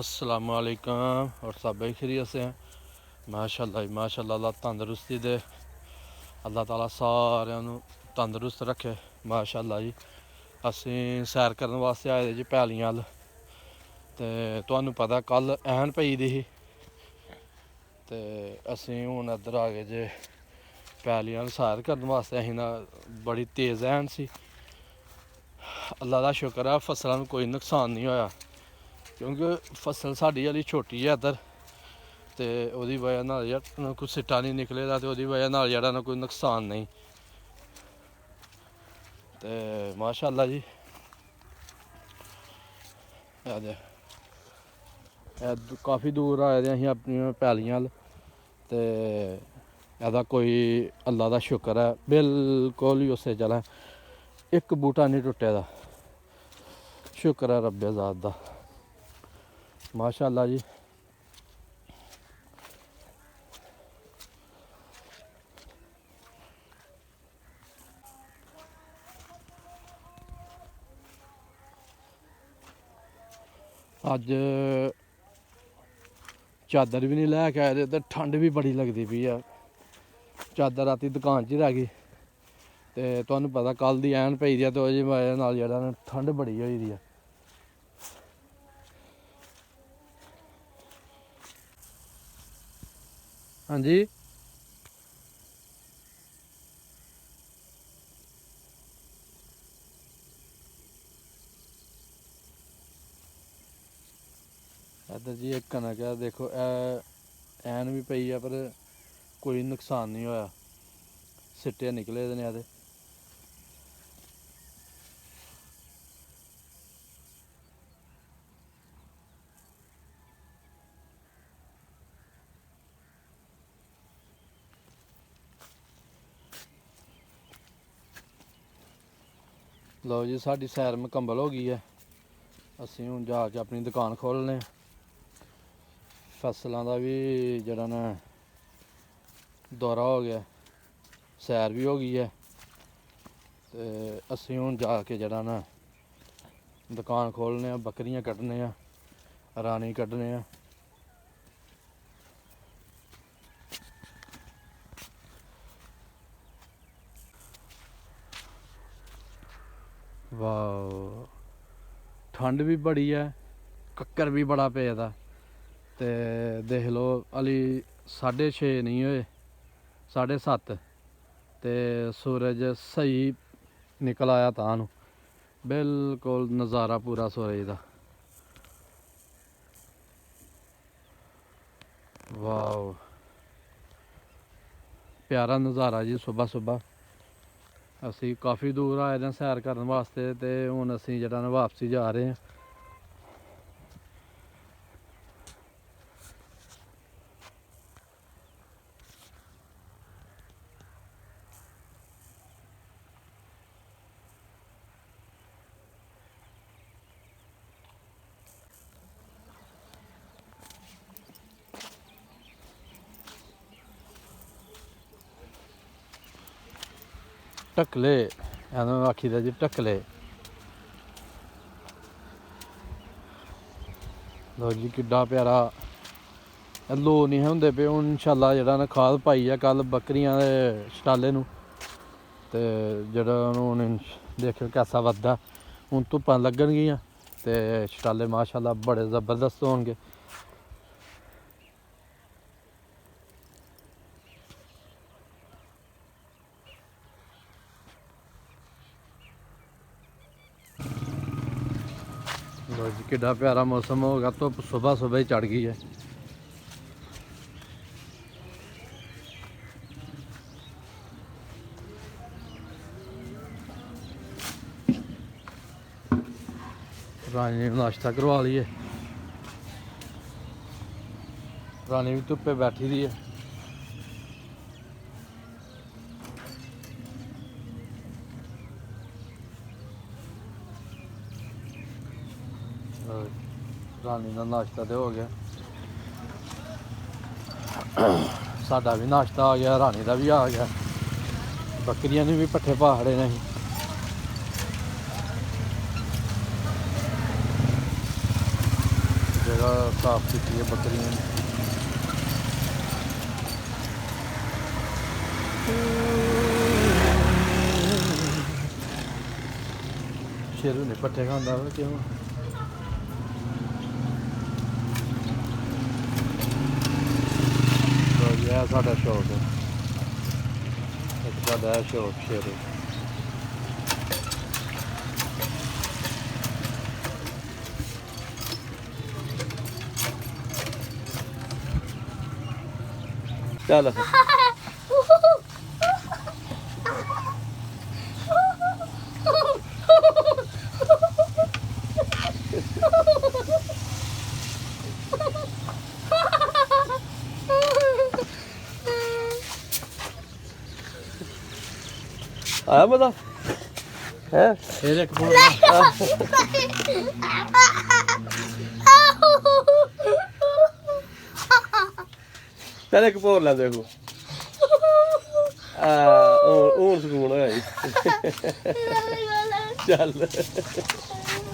अस्सलामुअलैकुम और सब भाई खैरियत से हैं। माशाअल्लाह माशाअल्लाह, अल्लाह तंदरुस्ती दे, अल्लाह ताला सारिਆਂ ਨੂੰ तंदरुस्त रखे। माशाअल्लाह जी, ਅਸੀਂ सैर करने वास्ते आए दे जी पैलियां अल। ते तुहानू पता कल ऐन पई दी ही ते ਅਸੀਂ ਹੁਣ ਇੱਧਰ आ गए जे पैलियां सैर करने वास्ते। ਅਸੀਂ ना बड़ी तेज़ ऐन सी, अल्लाह का शुक्र है फसलों में कोई नुकसान नहीं होया, क्योंकि फसल साड़ी हाली छोटी है इधर, तो वही वजह नाल कोई सिट्टा नहीं निकले दा, तो वही वजह नाल जेहड़ा ना कोई नुकसान नहीं। तो माशाअल्लाह जी काफ़ी दूर आए दे असीं अपनी पैलियां अल। ते एह्दा कोई अल्लाह का शुक्र है बिल्कुल ही उस्सै चला, एक बूटा नहीं टुटे दा, शुक्र है रब्बे ज़ात दा। माशाअल्लाह जी अज चादर भी नहीं लैके आए ते ठंड भी बड़ी लगती पई है। चादर राती दुकान च ही रह गई, तो तुहानू पता कल दी ऐन पई दी है, तो ओहदी वजह नाल जेहड़ा ना ठंड बड़ी होई दी है। हाँ जी इधर जी एक कनक है, देखो ऐन भी पई है पर कोई नुकसान नहीं होया, सिट्टे निकले दे ने एह्दे। लो जी साडी सैर मुकम्मल हो गई है, असीं हुण जाके अपनी दुकान खोलने। फसलों का भी जरा ना दौरा हो गया, सैर भी हो गई है, तो असीं हुण जाके जरा ना दुकान खोलने, बकरियां कड्ढने, रानी कड्ढने। वाह ठंड भी बड़ी है, कक्कर भी बड़ा पेदा, ते देख लो हाली 6:30 नहीं होए, 7:30, ते सूरज सही निकल आया तां नू, बिल्कुल नज़ारा पूरा सूरज का। वाह प्यारा नज़ारा जी सुबह सुबह। असी काफ़ी दूर आए दे सैर करने वास्ते, तो हुण असी जेह्ड़ा ना वापसी जा रहे हैं। ढकले आखी दा जी, ढकले। लो जी किड्डा प्यारा, लो नहीं होंदे पे, हूँ इंशाल्लाह जेह्ड़ा ना खाद पाई है कल बकरियां दे छटाले नू, ते जेह्ड़ा हूँ देखो कैसा वधदा। हूँ धुप्पां लग्गनगियां ते छटाले माशाल्लाह बड़े ज़बरदस्त होणगे। लो जी किड्डा प्यारा मौसम हो गया, धुप्प सुबह सुबह ही चढ़ गई है। रानी नाश्ता करवा लिए, रानी भी धुप्पे बैठी दी है। रानी का नाश्ता तो हो गया, साडा भी नाश्ता आ गया, रानी का भी आ गया, बकरियां ने भी पट्ठे पा खड़े ने। जगह साफ की है बकरियां शेरू ने पट्टे खांदा वा क्यों तो यह साडा शौक है एक साडा है शौक शेरू चल आया मजा है तेरे को तेरे को पोर ला देखो और सुकून है चल